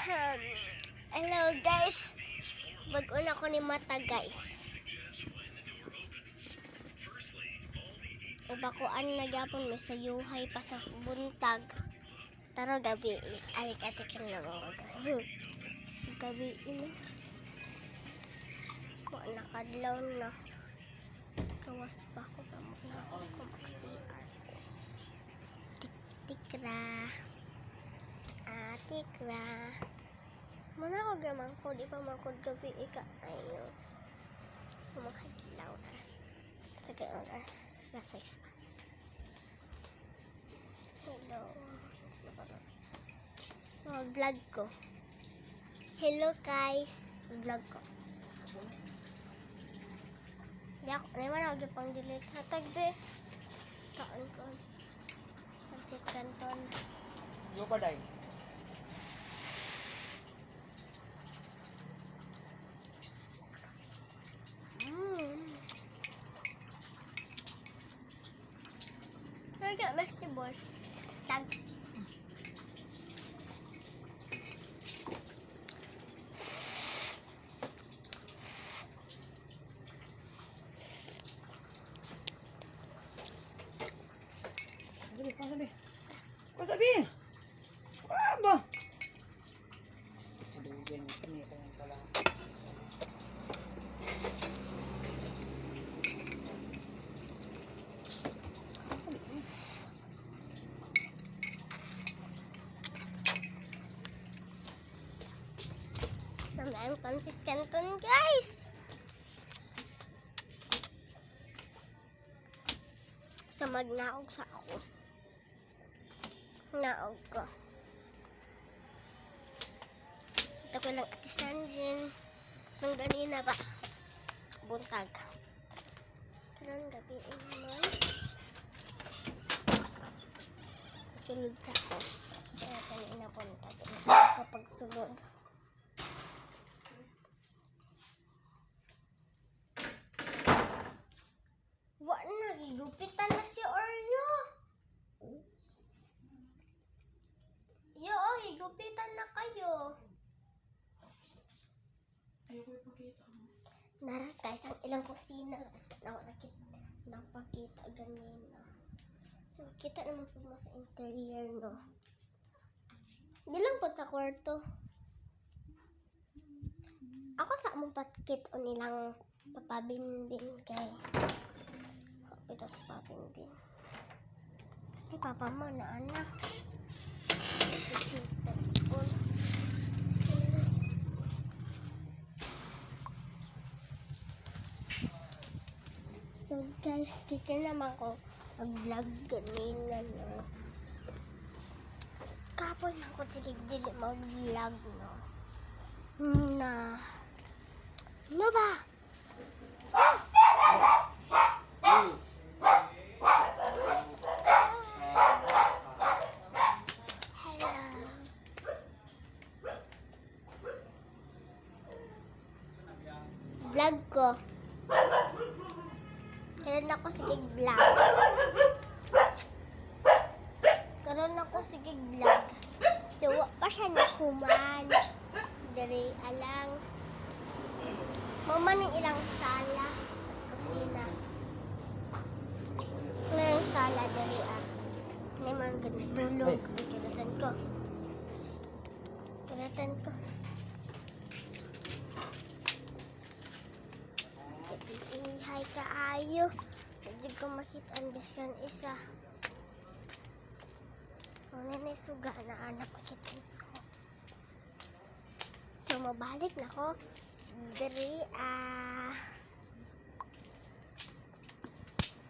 Hello guys. Bag-una ko ni mata guys. Ubakuan na gyapon may sayuhay pa sa buntag. Taro gabi alik-alik na mga gabi ina. Ko nakadlaw na. Kawas pa ko kamo na ako mag-CR. Tikra. Tikra. Muna ako gamang ko, di pa makod gabi ika. Ayun. Kumakadlaw oras. Sige oras. Nasa ispa. Hello. Vlog ko. Hello guys. Vlog ko. Yak, naman ako pang delete. Hatag be. Kaon ko. Sansit kanton. Yo pa day. Got vegetables. Tag. Sabi. Kau sabi. Apa? Aduh, ini pengen pala. Ang pansit canton guys. So magnaog sa ako. Naog ko. Ito ko lang atisan din. Nang ganina ba? Buntag. Karang gabi naman. Sunod sa ako. Kaya kanina buntag. Kapag sunod. Gupitan na si Oreo. Yo, gupitan na kayo. Ayoko ipakita mo. Nara guys, ang ilang kusina. Napakita ganina. So, kita naman po mo sa interior, no? Di lang po sa kwarto. Ako sa mong patkit o nilang papabinbin kay ito sa papinbin. Ay, papa mo na anak. So guys, dito naman ko mag-vlog ganina, no? Kapon ako silig-dili mag-vlog, no? No ba? Vlog ko. Karon ako sige vlog. So, pa siya nakuman. Dari alang. Mama ng ilang sala. Tapos kusina. Ilang sala dari May mga bulog. Kiratan ko. Hi kaayo. Hindi ko makita ang deskan isa. May suga na anak kita ko. So, mabalik na ko. Dari